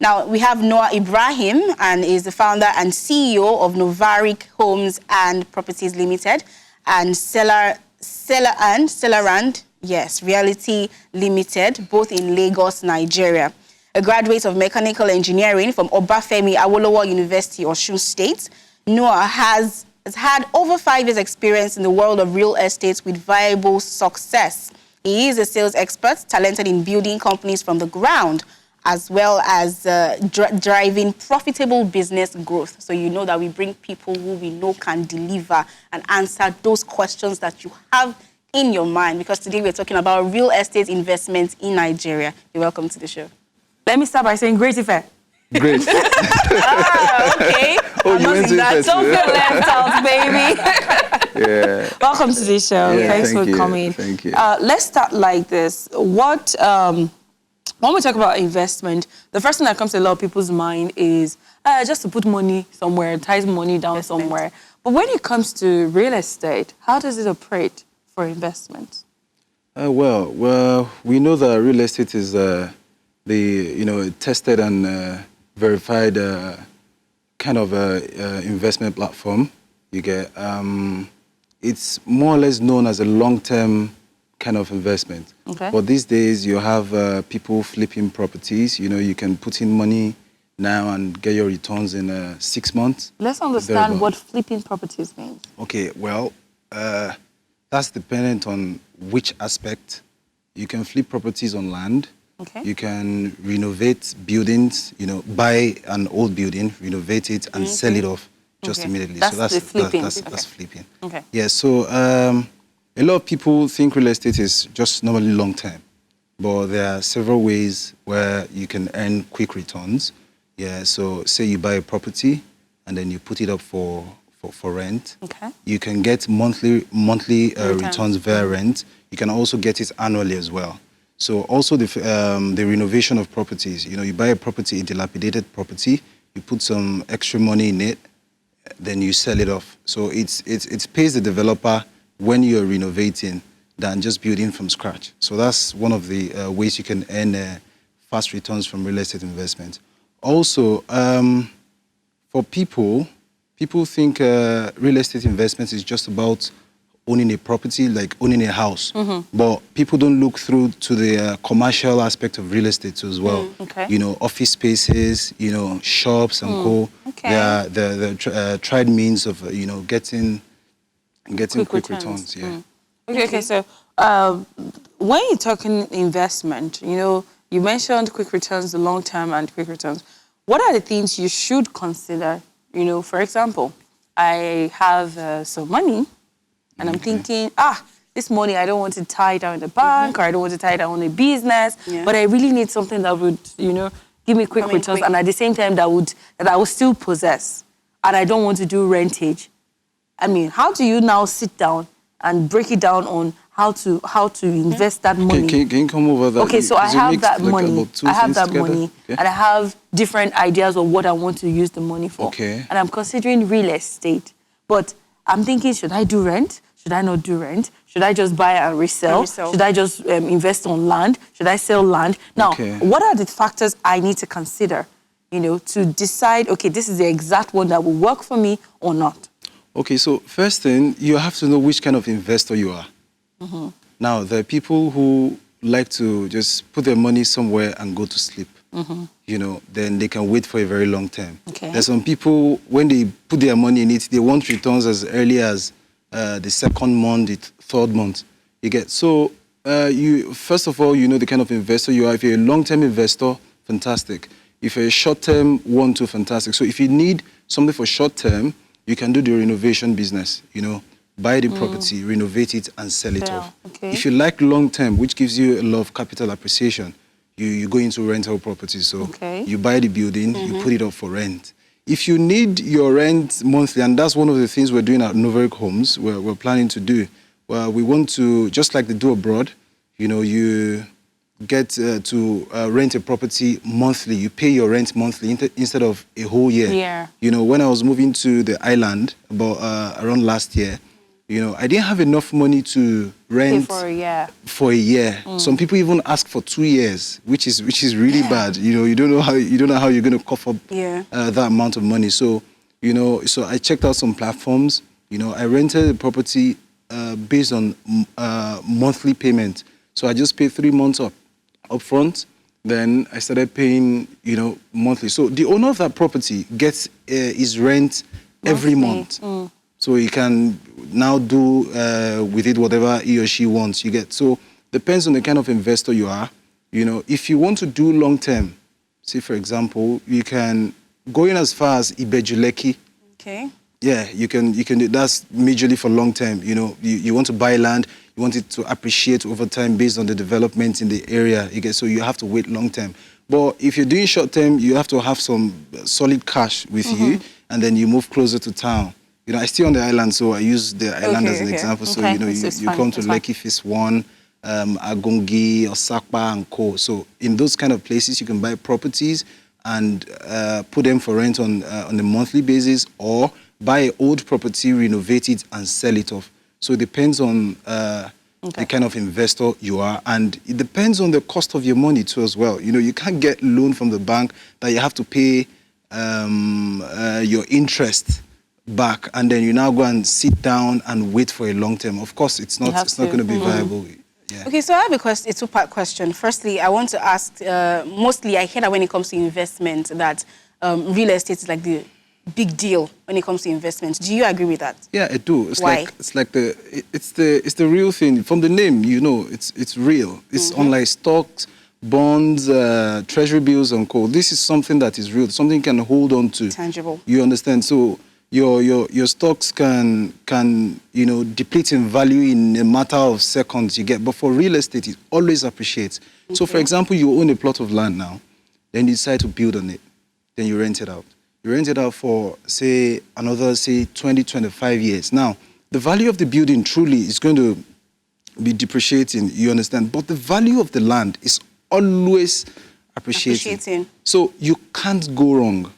Now, we have Noah Ibrahim, and is the founder and CEO of Novaric Homes and Properties Limited, and Stellarand, yes, Reality Limited, both in Lagos, Nigeria. A graduate of mechanical engineering from Obafemi Awolowo University, Osun State, Noah has had over 5 years' experience in the world of real estate with viable success. He is a sales expert, talented in building companies from the ground, as well as driving profitable business growth. So you know that we bring people who we know can deliver and answer those questions that you have in your mind, because today we're talking about real estate investments in Nigeria. You're welcome to the show. Let me start by saying great effect. Great. Okay. Oh, you went to Don't feel left out, baby. Yeah. Welcome to the show. Yeah, Thanks for thank you. coming. Thank you. Let's start like this. When we talk about investment, the first thing that comes to a lot of people's mind is just to put money somewhere, tie money down somewhere. But when it comes to real estate, how does it operate for investment? Well, we know that real estate is tested and verified kind of investment platform. You get it's more or less known as a long-term kind of investment. Okay. But these days you have people flipping properties. You know, you can put in money now and get your returns in 6 months. Let's understand what flipping properties means. Okay, well, that's dependent on which aspect. You can flip properties on land. Okay. You can renovate buildings, buy an old building, renovate it, and sell it off just immediately. That's so the flipping. That's flipping. Okay. Yeah, so a lot of people think real estate is just normally long term, but there are several ways where you can earn quick returns. Yeah, so say you buy a property and then you put it up for rent. Okay. You can get monthly returns via rent. You can also get it annually as well. So also the renovation of properties. You buy a property, a dilapidated property, you put some extra money in it, then you sell it off. So it pays the developer when you're renovating than just building from scratch. So that's one of the ways you can earn fast returns from real estate investment. Also, for people think real estate investment is just about owning a property, like owning a house. But people don't look through to the commercial aspect of real estate as well. Okay. Office spaces, shops and co. Okay. They are the tried means of, getting quick returns. Yeah. Okay, so when you're talking investment, you mentioned quick returns, the long term and quick returns. What are the things you should consider? For example, I have some money and I'm thinking, this money, I don't want to tie down in the bank or I don't want to tie down in a business, but I really need something that would, give me quick returns and at the same time that I will still possess, and I don't want to do rentage. I mean, how do you now sit down and break it down on how to invest that money? Can you come over that? Okay, so I have that money. And I have different ideas of what I want to use the money for. Okay. And I'm considering real estate. But I'm thinking, should I do rent? Should I not do rent? Should I just buy and resell? Should I just invest on land? Should I sell land? Now, what are the factors I need to consider, to decide, okay, this is the exact one that will work for me or not? Okay, so first thing, you have to know which kind of investor you are. Now, there are people who like to just put their money somewhere and go to sleep. Then they can wait for a very long time. Okay. There's some people, when they put their money in it, they want returns as early as the second month, the third month. You get so you first of all, the kind of investor you are. If you're a long-term investor, fantastic. If you're a short-term one, too, fantastic. So if you need something for short-term, you can do the renovation business. Buy the property, renovate it, and sell it off. Okay. If you like long-term, which gives you a lot of capital appreciation, you go into rental properties. So you buy the building, you put it up for rent. If you need your rent monthly, and that's one of the things we're doing at Novaric Homes, we're planning to do. Well, we want to, just like they do abroad, you get to rent a property monthly. You pay your rent monthly instead of a whole year. Yeah. When I was moving to the island around last year, You know, I didn't have enough money to rent for a year. For a year. Some people even ask for 2 years, which is really bad. You know, you don't know how you're going to cough up that amount of money. So, you know, so I checked out some platforms. You know, I rented a property based on monthly payment. So I just paid 3 months up front. Then I started paying, you know, monthly. So the owner of that property gets his rent every month. So he can now do with it whatever he or she wants. You get. So depends on the kind of investor you are. You know, if you want to do long term, say for example, you can go in as far as Ibejuleki. Okay. Yeah, you can do that's majorly for long term. You know, you want to buy land, you want it to appreciate over time based on the development in the area. You get, so you have to wait long term. But if you're doing short term, you have to have some solid cash with you, and then you move closer to town. You know, I stay on the island, so I use the island as an example. So, you know, you come to Lekki Phase 1, Agongi, Osakpa, and Co. So in those kind of places, you can buy properties and put them for rent on a monthly basis, or buy an old property, renovate it, and sell it off. So it depends on the kind of investor you are, and it depends on the cost of your money too as well. You know, you can't get loan from the bank that you have to pay your interest back, and then you now go and sit down and wait for a long term. Of course, it's not going to be viable. Yeah. Okay, so I have a two-part question. Firstly, I want to ask, mostly I hear that when it comes to investment, that real estate is like the big deal when it comes to investment. Do you agree with that? Yeah, I do. Why? It's the real thing. From the name, you know, it's real. It's unlike stocks, bonds, treasury bills, and co. This is something that is real, something you can hold on to. Tangible. You understand? So your stocks can you know, deplete in value in a matter of seconds. You get, but for real estate, it always appreciates. So, for example, you own a plot of land now, then you decide to build on it, then you rent it out. You rent it out for, say, another, say, 20, 25 years. Now, the value of the building truly is going to be depreciating, you understand? But the value of the land is always appreciating. So you can't go wrong.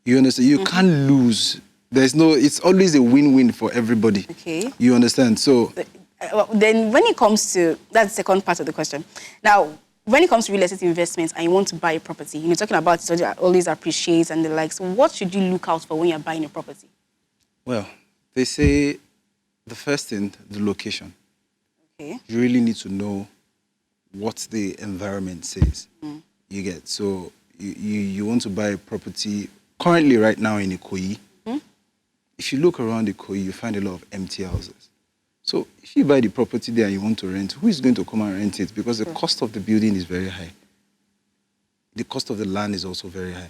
You understand? You can't lose. It's always a win-win for everybody. Okay. You understand? So then when it comes to, that's the second part of the question. Now, when it comes to real estate investments and you want to buy a property, you're talking about it always appreciates and the likes. What should you look out for when you're buying a property? Well, they say the first thing, the location. Okay. You really need to know what the environment says. You get, so you want to buy a property currently right now in Ikoyi. If you look around Ikoyi, you find a lot of empty houses. So if you buy the property there and you want to rent, who is going to come and rent it? Because the cost of the building is very high. The cost of the land is also very high.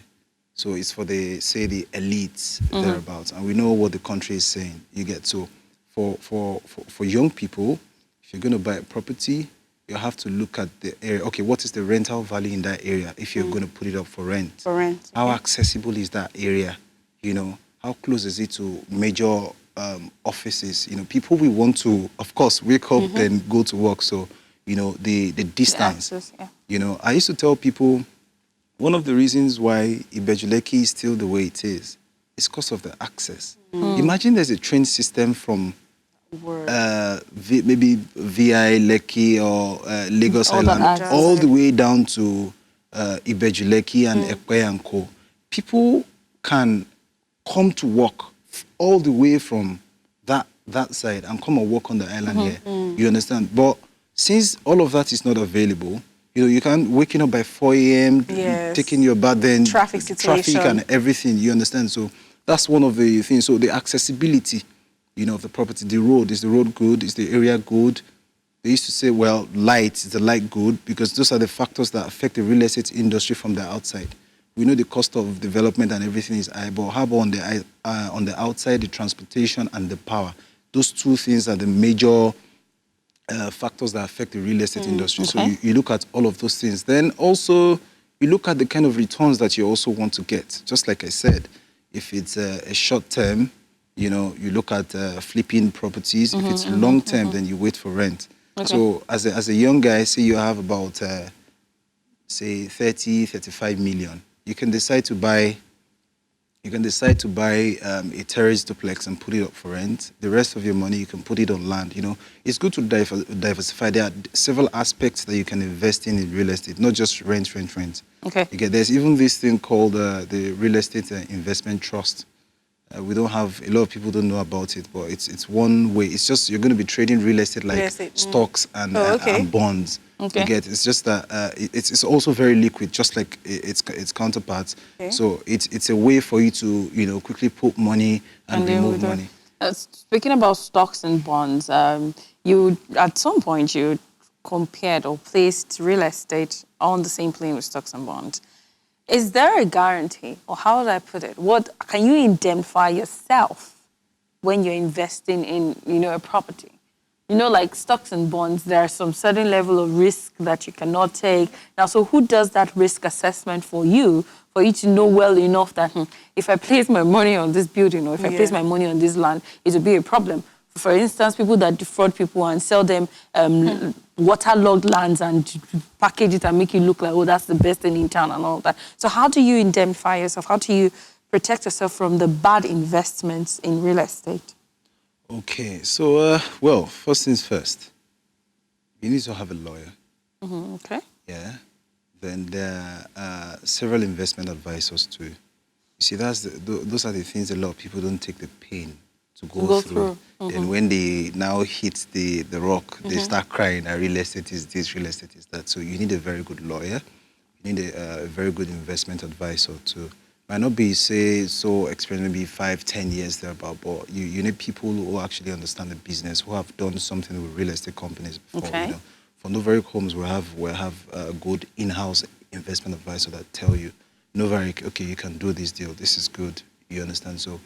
So it's for the elites thereabouts. And we know what the country is saying. You get, so for young people, if you're going to buy a property, you have to look at the area. Okay, what is the rental value in that area if you're going to put it up for rent? For rent. How accessible is that area? You know, how close is it to major offices? You know, people will want to, of course, wake up and go to work. So, you know, the distance. The access, you know, I used to tell people, one of the reasons why Ibejuleki is still the way it is because of the access. Imagine there's a train system from maybe VI, Lekki, or Lagos Island, all the way down to Ibejuleki and Ekwe and Co. People can come to work all the way from that side and come and work on the island here. You understand? But since all of that is not available, you know, you can't waking up by 4 a.m., taking your bath, then traffic and everything. You understand? So that's one of the things. So the accessibility, you know, of the property, the road, is the road good? Is the area good? They used to say, well, light, is the light good? Because those are the factors that affect the real estate industry from the outside. We know the cost of development and everything is high, but how about on the outside, the transportation and the power? Those two things are the major factors that affect the real estate industry. Okay. So you look at all of those things. Then also, you look at the kind of returns that you also want to get. Just like I said, if it's a short term, you know, you look at flipping properties. If it's long term, then you wait for rent. Okay. So as a young guy, say you have about, say, 30, 35 million. You can decide to buy You can decide to buy a terrace duplex and put it up for rent. The rest of your money, you can put it on land. You know, it's good to diversify. There are several aspects that you can invest in real estate, not just rent. Okay. There's even this thing called the real estate investment trust. We don't have, a lot of people don't know about it, but it's one way. It's just, you're going to be trading real estate like stocks and bonds. Okay. It's just that it's also very liquid, just like its counterparts. Okay. So it's a way for you to, you know, quickly put money and remove money. Speaking about stocks and bonds, you at some point you compared or placed real estate on the same plane with stocks and bonds. Is there a guarantee, or how would I put it? What can you indemnify yourself when you're investing in, you know, a property? You know, like stocks and bonds, there's some certain level of risk that you cannot take. Now, so who does that risk assessment for you to know well enough that if I place my money on this building or if I place my money on this land, it will be a problem? For instance, people that defraud people and sell them waterlogged lands and package it and make it look like, oh, that's the best thing in town and all that. So how do you indemnify yourself? How do you protect yourself from the bad investments in real estate? Okay, so, well, first things first, you need to have a lawyer. Okay. Yeah. Then there are several investment advisors too. You see, those are the things a lot of people don't take the pain to go through. And when they now hit the rock, they start crying, real estate is this, real estate is that. So you need a very good lawyer. You need a very good investment advisor too. Might not be, say, so experienced, maybe 5-10 years thereabout, but you need people who actually understand the business, who have done something with real estate companies before. Okay. You know. For Novaric Homes, we have a good in-house investment advisor that tell you, Novaric, okay, you can do this deal. This is good. You understand? So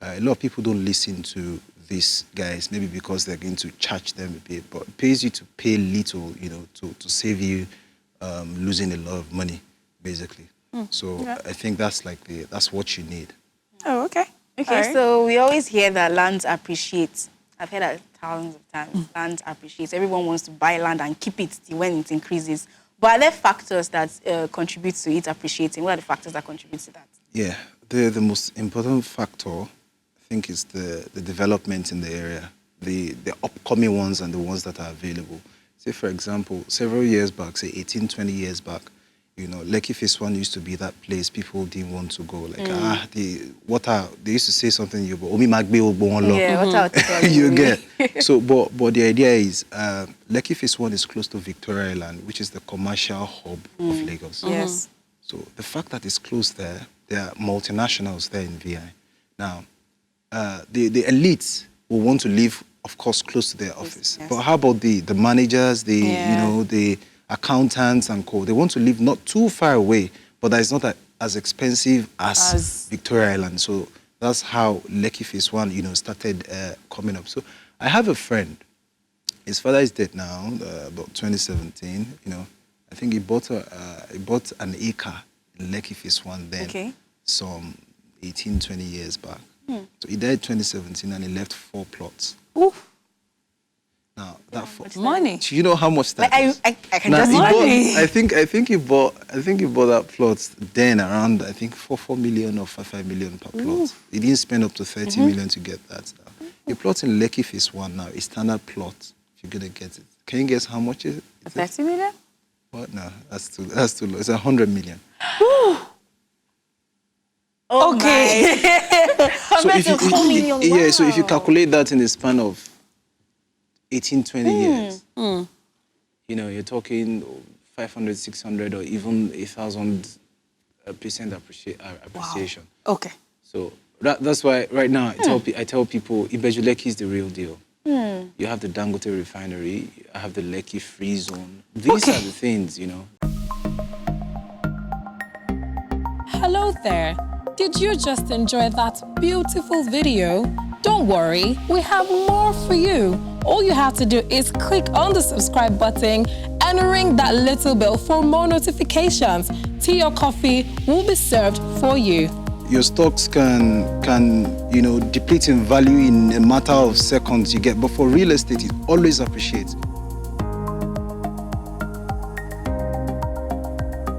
a lot of people don't listen to these guys, maybe because they're going to charge them a bit, but it pays you to pay little, you know, to save you losing a lot of money, basically. So I think that's what you need. Oh, okay. Okay, so we always hear that land appreciates. I've heard that thousands of times. Land appreciates. Everyone wants to buy land and keep it till when it increases. But are there factors that contribute to it appreciating? What are the factors that contribute to that? Yeah, the most important factor, I think, is the development in the area, the upcoming ones and the ones that are available. Say, for example, several years back, say 18, 20 years back, you know, Lekki Phase 1 used to be that place people didn't want to go. Like, the water, they used to say something, you go, Omi Magbe Ogbonlo. Yeah, you get. So, but the idea is, Lekki Phase 1 is close to Victoria Island, which is the commercial hub of Lagos. Yes. So the fact that it's close there are multinationals there in VI. Now, the elites will want to live, of course, close to their office. Yes. But how about the managers, you know, the accountants and co? They want to live not too far away, but that is not as expensive as Victoria Island. So that's how Lekki Phase 1, you know, started coming up. So I have a friend. His father is dead now, about 2017. You know, I think he bought an acre in Lekki Phase 1 then, some 18, 20 years back. So he died 2017 and he left 4 plots. Oof. Now that money. Do you know how much that is? I can now, just money. I think he bought that plot then around, I think, 4 million or 5 million per plot. He didn't spend up to 30 million to get that. A plot in Lekki Phase 1 now, a standard plot, if you're gonna get it. Can you guess how much is it? 30 million? What? No, that's too low. It's 100 million. Okay. So if you calculate that in the span of 18, 20 years, you know, you're talking 500, 600, or even 1,000% appreciation. Wow. Okay. So that's why right now I tell people Ibeju Lekki is the real deal. You have the Dangote refinery, I have the Lekki free zone. These are the things, you know. Hello there. Did you just enjoy that beautiful video? Don't worry, we have more for you. All you have to do is click on the subscribe button and ring that little bell for more notifications. Tea or coffee will be served for you. Your stocks can you know, deplete in value in a matter of seconds you get, but for real estate, it always appreciates.